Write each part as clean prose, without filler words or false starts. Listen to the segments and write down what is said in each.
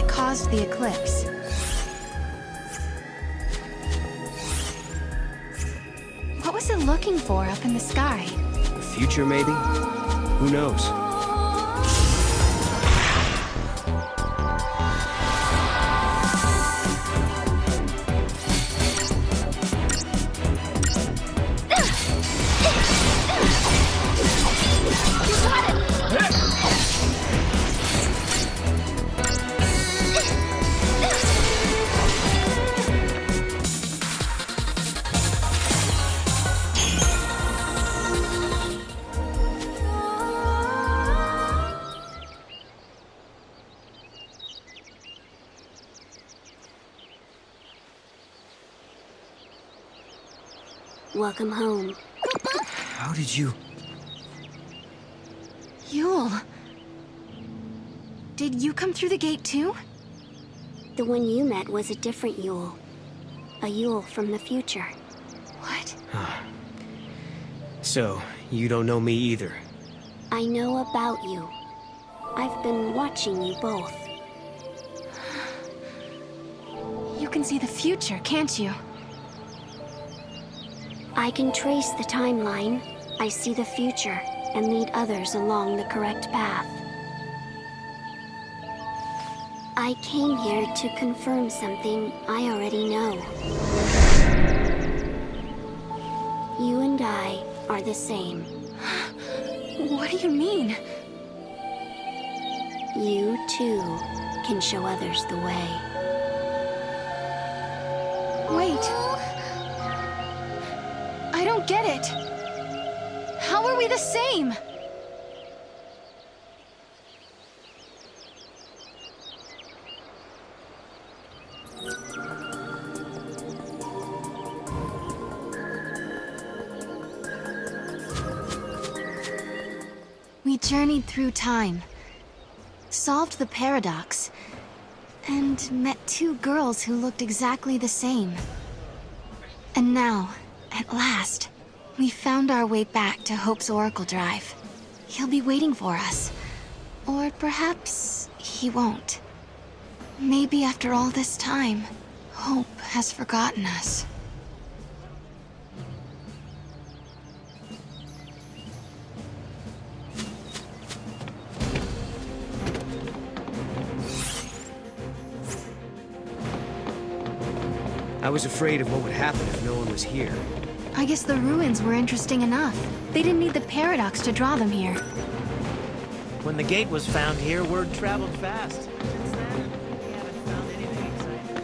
that caused the eclipse. What was it looking for up in the sky? The future, maybe? Who knows? Welcome home. How did you... Yule. Did you come through the gate too? The one you met was a different Yule. A Yule from the future. What? So, you don't know me either? I know about you. I've been watching you both. You can see the future, can't you? I can trace the timeline. I see the future and lead others along the correct path. I came here to confirm something I already know. You and I are the same. What do you mean? You, too, can show others the way. Wait. I don't get it. How are we the same? We journeyed through time, solved the paradox, and met two girls who looked exactly the same. And now, at last, we found our way back to Hope's Oracle Drive. He'll be waiting for us. Or perhaps he won't. Maybe after all this time, Hope has forgotten us. I was afraid of what would happen if no one was here. I guess the ruins were interesting enough. They didn't need the paradox to draw them here. When the gate was found here, word traveled fast. Since then, we haven't found anything exciting.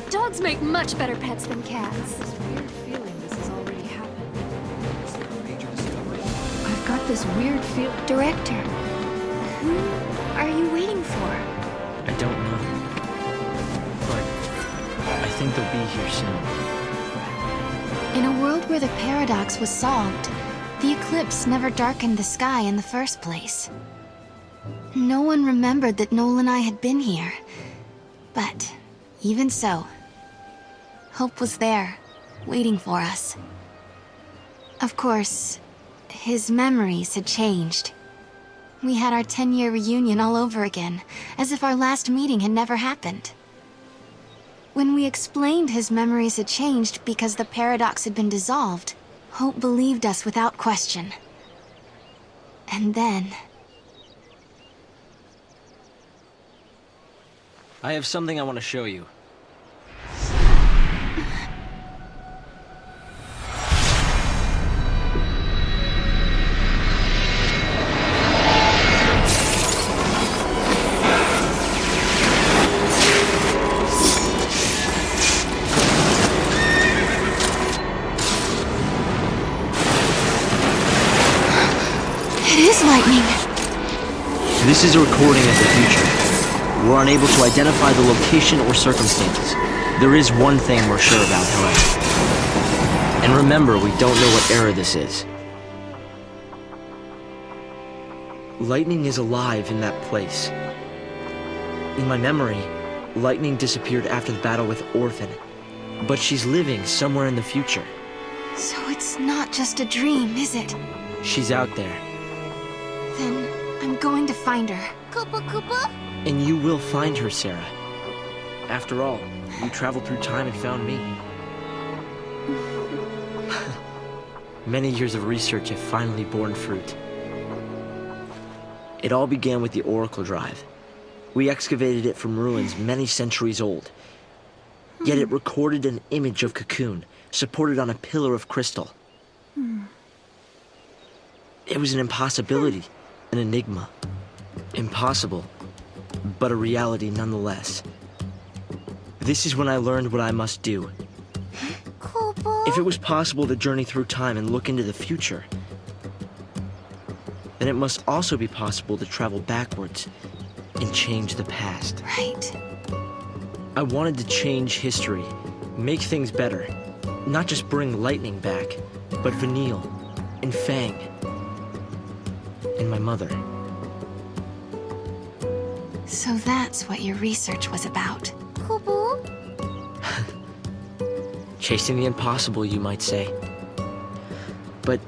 Dogs make much better pets than cats. This weird feeling this has already happened. Is there a major discovery? I've got this weird feel. Director, who are you waiting for? I don't know. But I think they'll be here soon. In a world where the paradox was solved, the eclipse never darkened the sky in the first place. No one remembered that Noel and I had been here. But even so, Hope was there, waiting for us. Of course, his memories had changed. We had our 10-year reunion all over again, as if our last meeting had never happened. When we explained his memories had changed because the paradox had been dissolved, Hope believed us without question. And then... I have something I want to show you. It is lightning! This is a recording of the future. We're unable to identify the location or circumstances. There is one thing we're sure about, however. And remember, we don't know what era this is. Lightning is alive in that place. In my memory, Lightning disappeared after the battle with Orphan. But she's living somewhere in the future. So it's not just a dream, is it? She's out there. Then going to find her. Koopa Koopa? And you will find her, Sarah. After all, you traveled through time and found me. Many years of research have finally borne fruit. It all began with the Oracle Drive. We excavated it from ruins many centuries old. Yet it recorded an image of Cocoon, supported on a pillar of crystal. It was an impossibility, an enigma. Impossible, but a reality nonetheless. This is when I learned what I must do. Koopa? If it was possible to journey through time and look into the future, then it must also be possible to travel backwards and change the past. Right. I wanted to change history, make things better. Not just bring lightning back, but Vanille, and Fang, and my mother. So that's what your research was about. Koopa? Chasing the impossible, you might say. But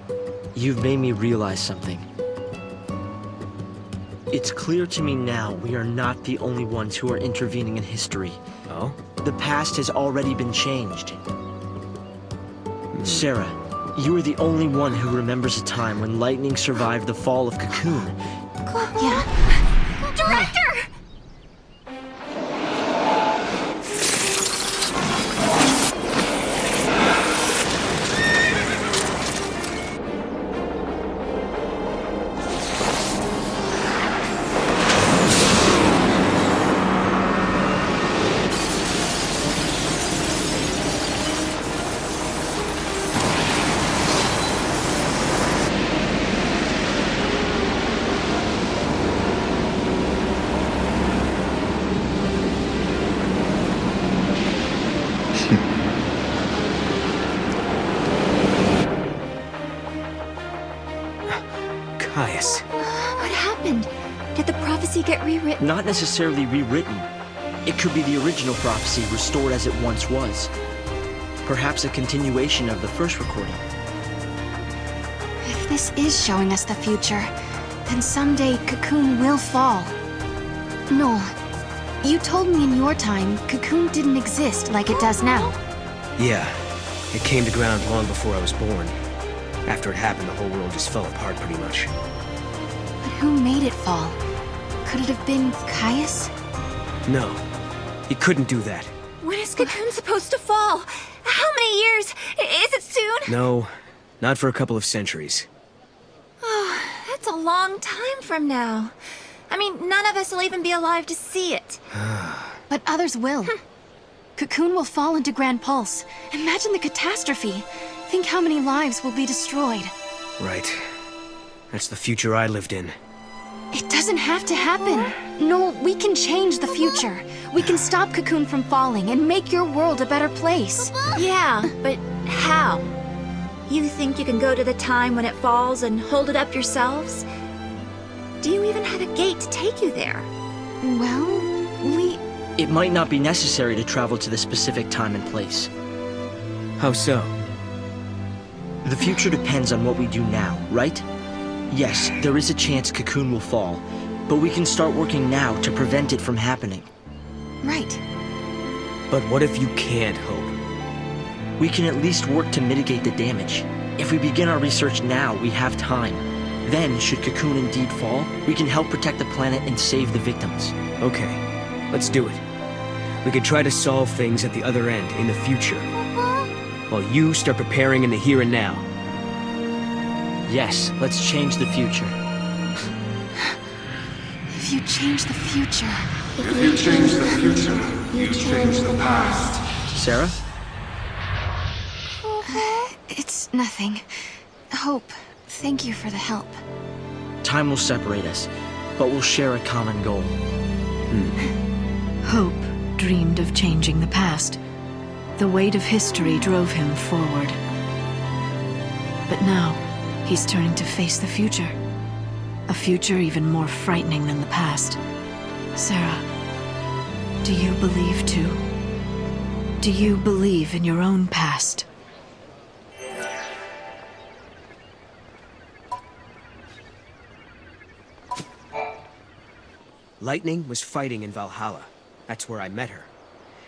you've made me realize something. It's clear to me now we are not the only ones who are intervening in history. Oh? The past has already been changed. Sarah, you are the only one who remembers a time when lightning survived the fall of Cocoon. Yeah. Director! Caius. What happened? Did the prophecy get rewritten? Not necessarily rewritten. It could be the original prophecy restored as it once was. Perhaps a continuation of the first recording. If this is showing us the future, then someday Cocoon will fall. Noel, you told me in your time Cocoon didn't exist like it does now. Yeah. It came to ground long before I was born. After it happened, the whole world just fell apart pretty much. But who made it fall? Could it have been Caius? No. He couldn't do that. When is Cocoon supposed to fall? How many years? Is it soon? No. Not for a couple of centuries. Oh, that's a long time from now. I mean, none of us will even be alive to see it. But others will. Cocoon will fall into Grand Pulse. Imagine the catastrophe. Think how many lives will be destroyed. Right. That's the future I lived in. It doesn't have to happen. Noel, we can change the future. We can stop Cocoon from falling and make your world a better place. Yeah, but how? You think you can go to the time when it falls and hold it up yourselves? Do you even have a gate to take you there? Well, It might not be necessary to travel to the specific time and place. How so? The future depends on what we do now, right? Yes, there is a chance Cocoon will fall, but we can start working now to prevent it from happening. Right. But what if you can't hope? We can at least work to mitigate the damage. If we begin our research now, we have time. Then, should Cocoon indeed fall, we can help protect the planet and save the victims. Okay, let's do it. We could try to solve things at the other end, in the future. While you start preparing in the here and now. Yes, let's change the future. If you change the future... If you change the future, you change the past. Sarah? It's nothing. Hope, thank you for the help. Time will separate us, but we'll share a common goal. Hope dreamed of changing the past. The weight of history drove him forward. But now, he's turning to face the future. A future even more frightening than the past. Sarah, do you believe too? Do you believe in your own past? Lightning was fighting in Valhalla. That's where I met her.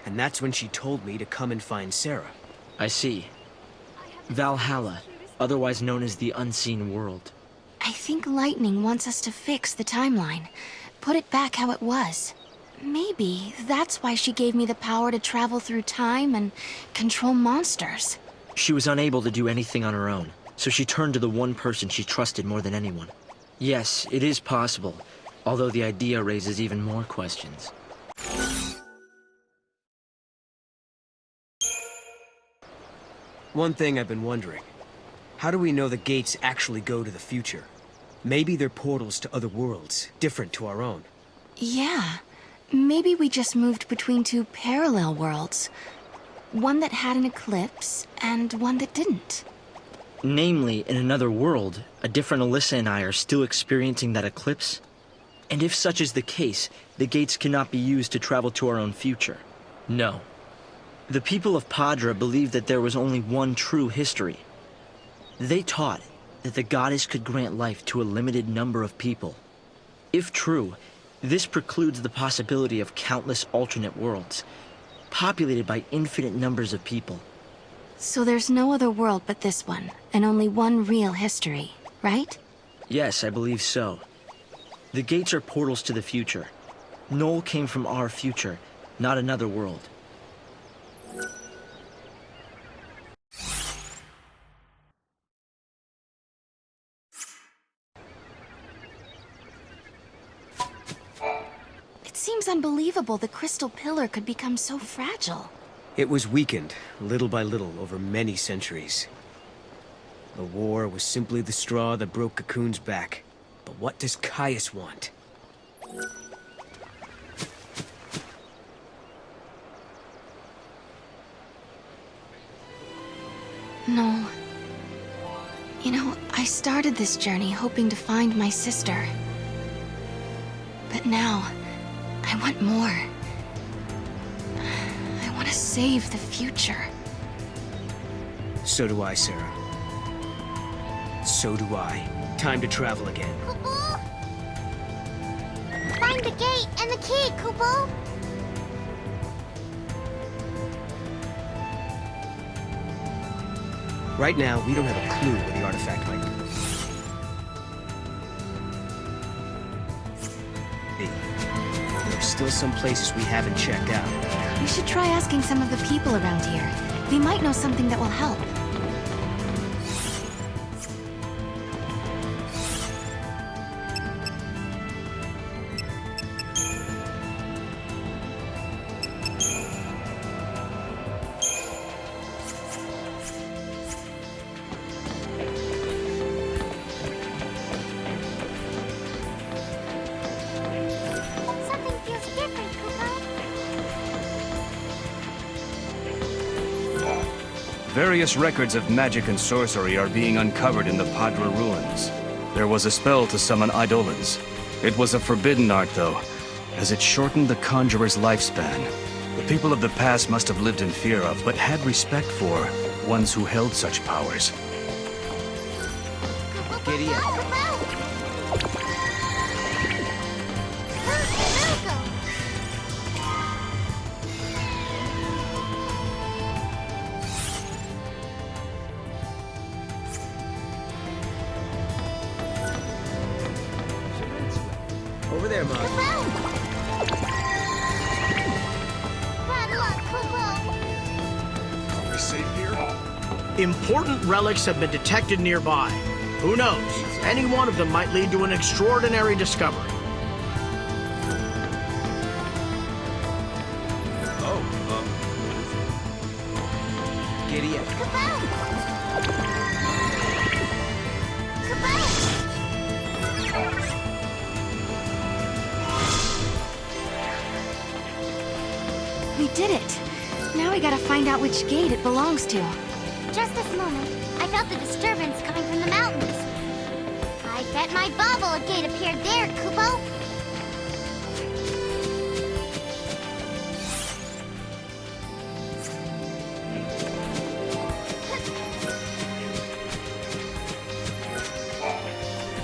And that's when she told me to come and find Sarah. I see. Valhalla, otherwise known as the Unseen World. I think Lightning wants us to fix the timeline. Put it back how it was. Maybe that's why she gave me the power to travel through time and control monsters. She was unable to do anything on her own, so she turned to the one person she trusted more than anyone. Yes, it is possible, although the idea raises even more questions. One thing I've been wondering. How do we know the gates actually go to the future? Maybe they're portals to other worlds, different to our own. Yeah. Maybe we just moved between two parallel worlds. One that had an eclipse, and one that didn't. Namely, in another world, a different Alyssa and I are still experiencing that eclipse. And if such is the case, the gates cannot be used to travel to our own future. No. The people of Padra believed that there was only one true history. They taught that the goddess could grant life to a limited number of people. If true, this precludes the possibility of countless alternate worlds, populated by infinite numbers of people. So there's no other world but this one, and only one real history, right? Yes, I believe so. The gates are portals to the future. Noel came from our future, not another world. It seems unbelievable the crystal pillar could become so fragile. It was weakened, little by little, over many centuries. The war was simply the straw that broke Cocoon's back. But what does Caius want? No. You know, I started this journey hoping to find my sister. But now, I want more. I want to save the future. So do I, Sarah. So do I. Time to travel again. Kupo! Find the gate and the key, Kupo! Right now, we don't have a clue where the artifact might be. There are still some places we haven't checked out. We should try asking some of the people around here. They might know something that will help. Something feels different, Kupo. Various records of magic and sorcery are being uncovered in the Padra ruins. There was a spell to summon Eidolons. It was a forbidden art, though, as it shortened the conjurer's lifespan. The people of the past must have lived in fear of, but had respect for, ones who held such powers. Giddy up. Over there, Mom. Are we safe here? Important relics have been detected nearby. Who knows? Any one of them might lead to an extraordinary discovery. Giddy up. We did it. Now we gotta find out which gate it belongs to. Just this moment, I felt the disturbance coming from the mountains. I bet my bauble a gate appeared there, Kupo.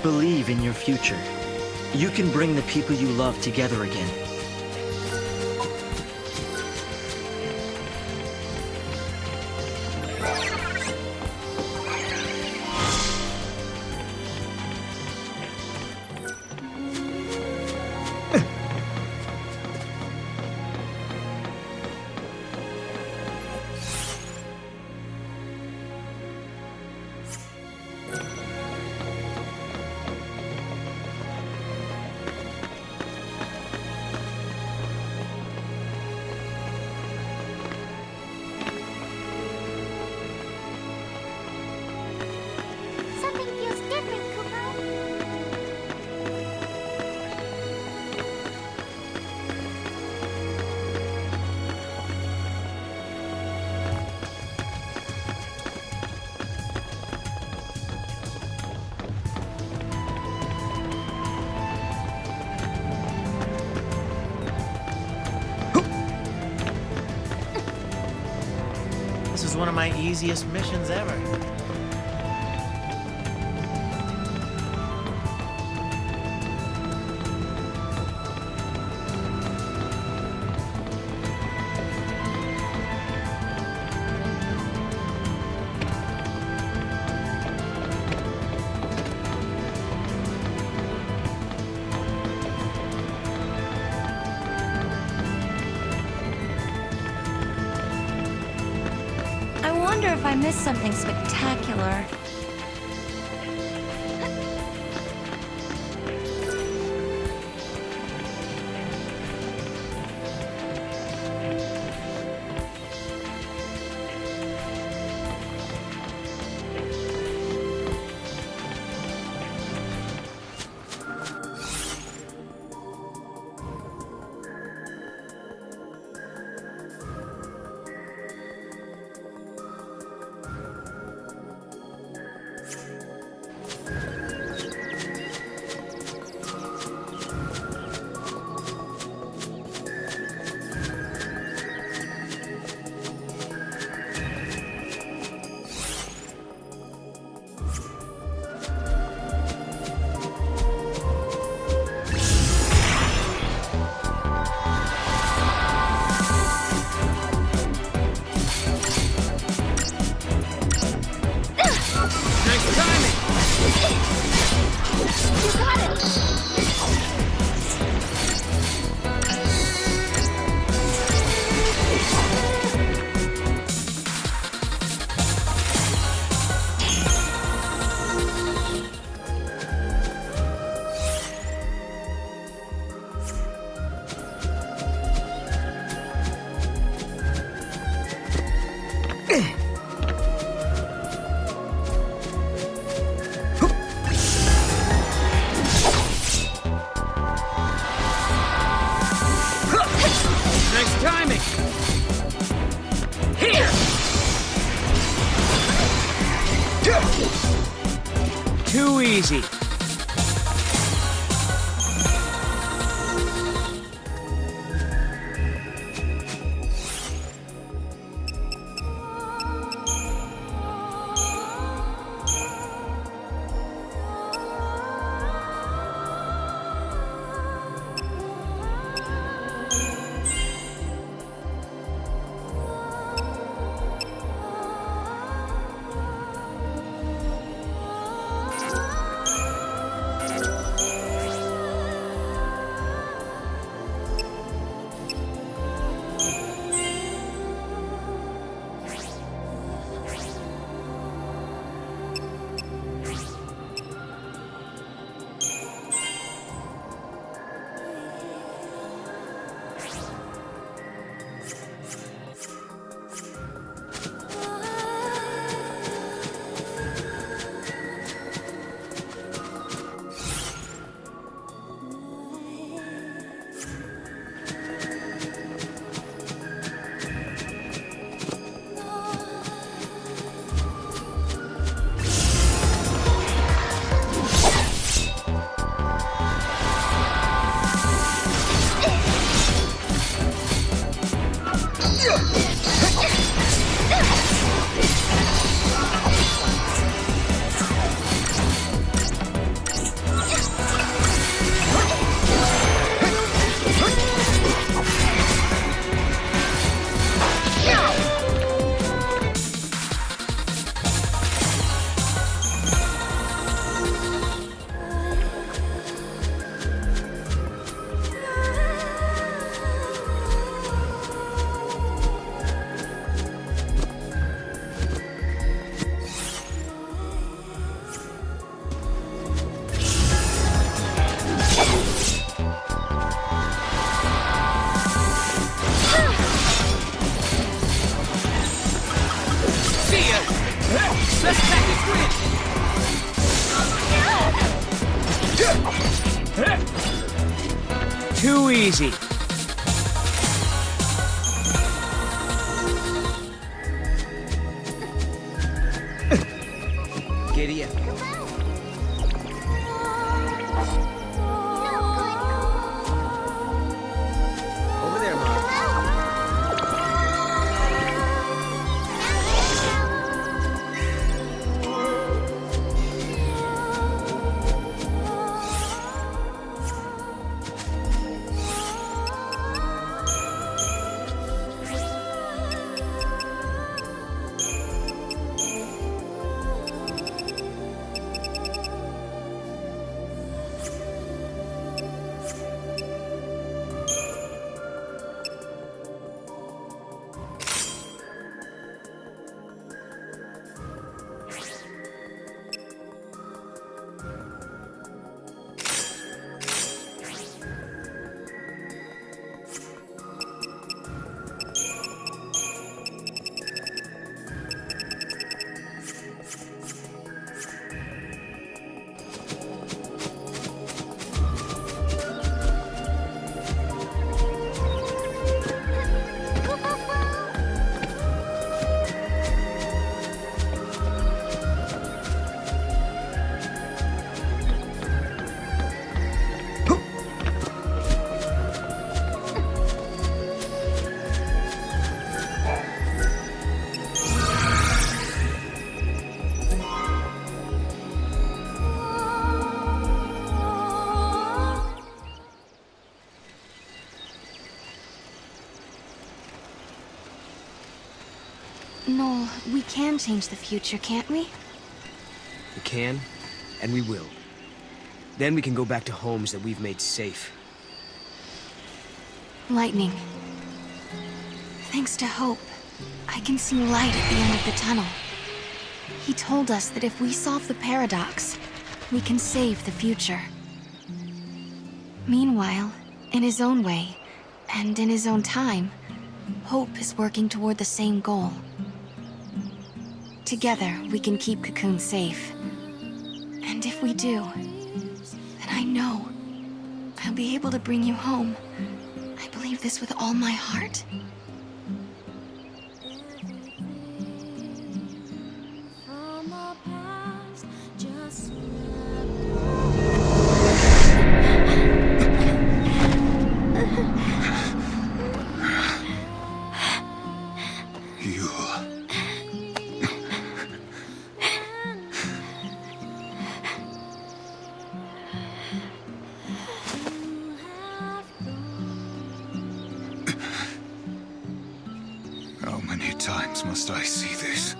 Believe in your future. you can bring the people you love together again. Something feels different, Kupo. This is one of my easiest missions ever. I wonder if I missed something spectacular. Too easy. too easy. Giddy up. Over there, Mom. Noel, we can change the future, can't we? We can, and we will. Then we can go back to homes that we've made safe. Lightning. Thanks to Hope, I can see light at the end of the tunnel. He told us that if we solve the paradox, we can save the future. Meanwhile, in his own way, and in his own time, Hope is working toward the same goal. Together, we can keep Cocoon safe. And if we do, then I know I'll be able to bring you home. I believe this with all my heart. How many times must I see this?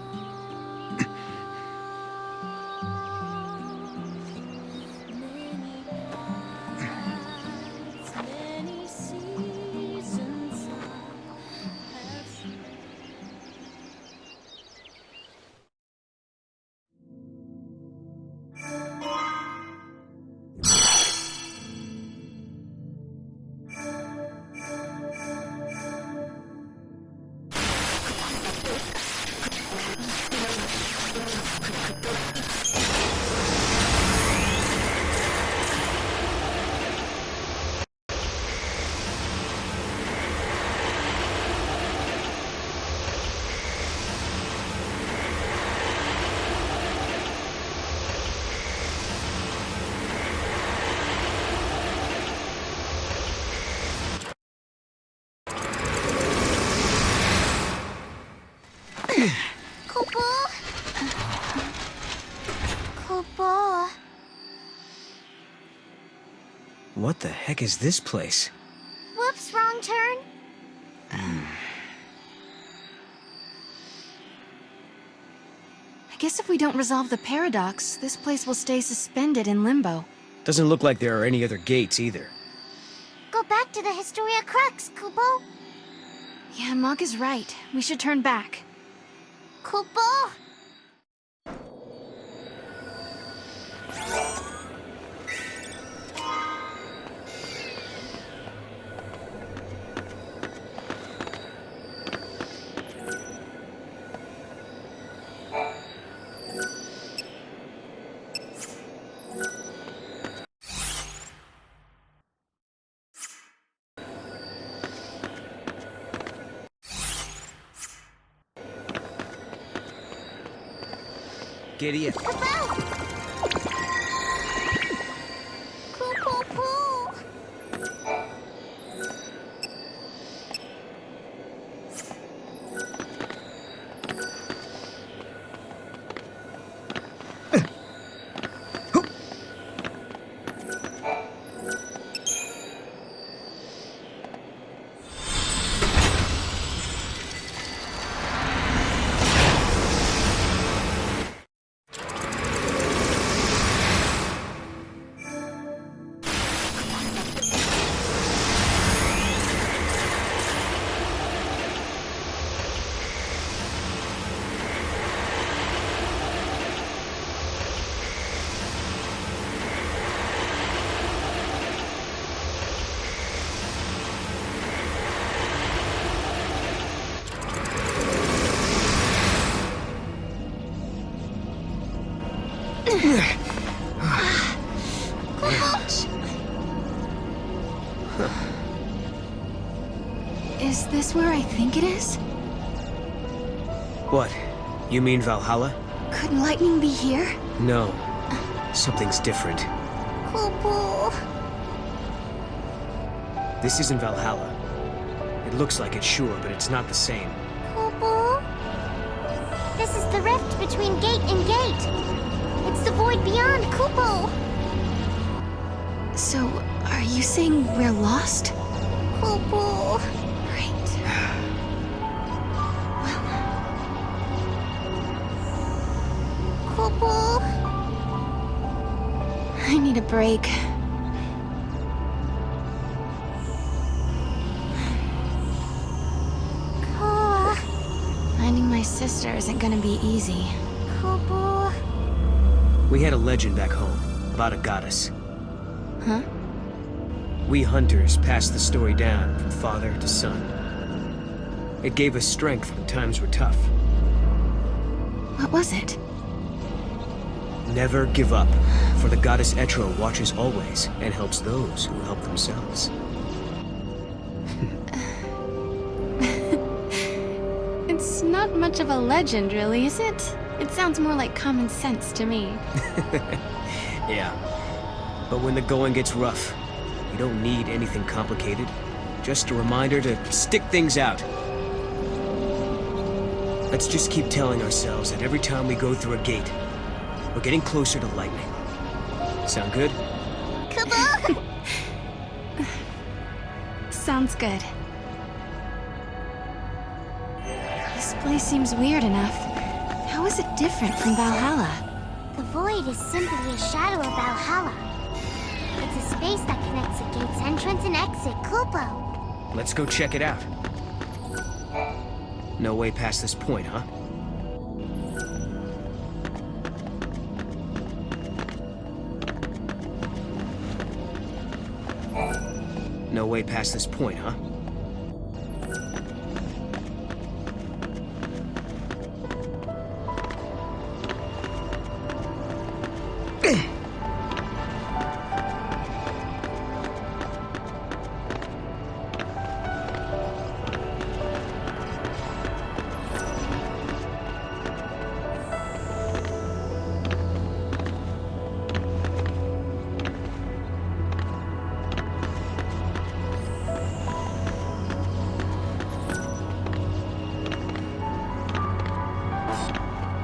What the heck is this place? Whoops, wrong turn. I guess if we don't resolve the paradox, this place will stay suspended in limbo. Doesn't look like there are any other gates either. Go back to the Historia Crux, Kupo. Yeah, Mog is right. We should turn back. Kupo! Giddy up. Kaboom! Cool, cool, cool. Is this where I think it is? What? You mean Valhalla? Could lightning be here? No. Something's different. Cool, cool. This isn't Valhalla. It looks like it, sure, but it's not the same. Cool, cool. This is the rift between gate and gate. It's the void beyond, Kupo. So, are you saying we're lost? Kupo. Right. Kupo. I need a break. Koa. Finding my sister isn't gonna be easy. Kupo. We had a legend back home about a goddess. Huh? We hunters passed the story down from father to son. It gave us strength when times were tough. What was it? Never give up, for the goddess Etro watches always and helps those who help themselves. It's not much of a legend, really, is it? It sounds more like common sense to me. Yeah. But when the going gets rough, you don't need anything complicated. Just a reminder to stick things out. Let's just keep telling ourselves that every time we go through a gate, we're getting closer to lightning. Sound good? Kupo. Sounds good. This place seems weird enough. How is it different from Valhalla? The void is simply a shadow of Valhalla. It's a space that connects the gate's entrance and exit, Kupo. Let's go check it out. No way past this point, huh? No way past this point, huh?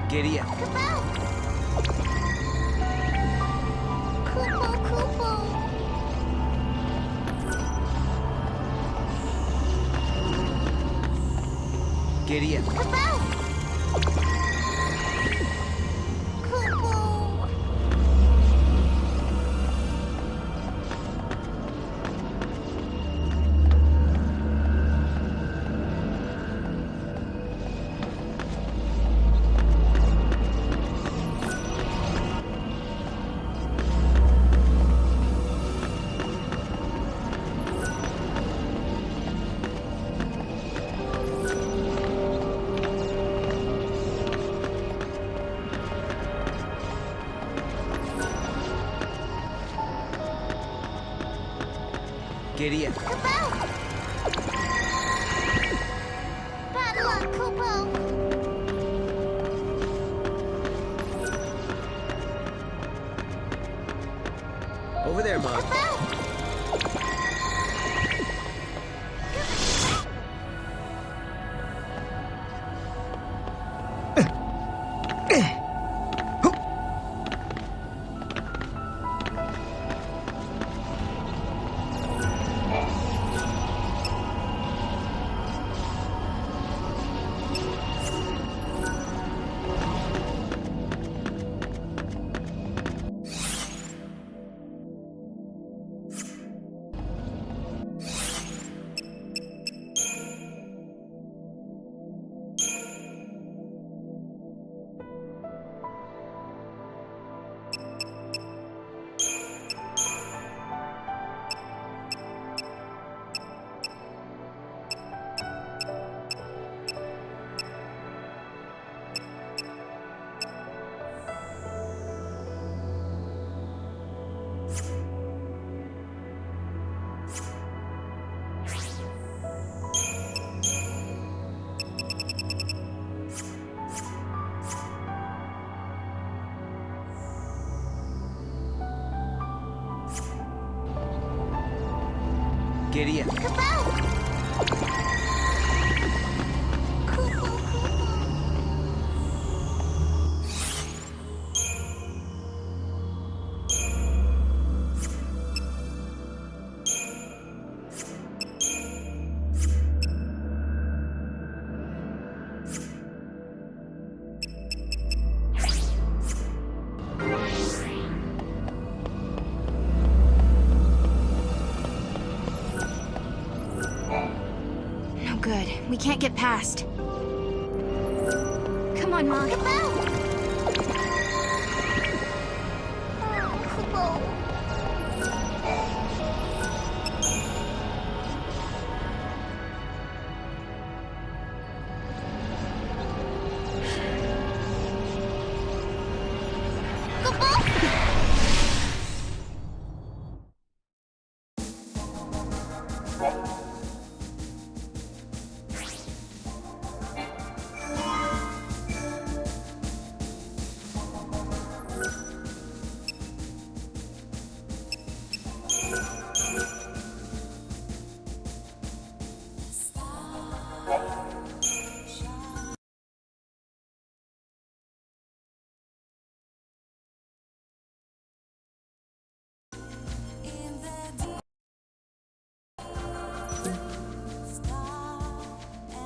Giddy up. Kupo. Kupo, Kupo. Giddy up. Kupo. Kupo. Giddy up. Kupo. Bad luck, Kupo. there, Mom. Giddy up. No good. We can't get past. Come on, Mom.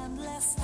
Endless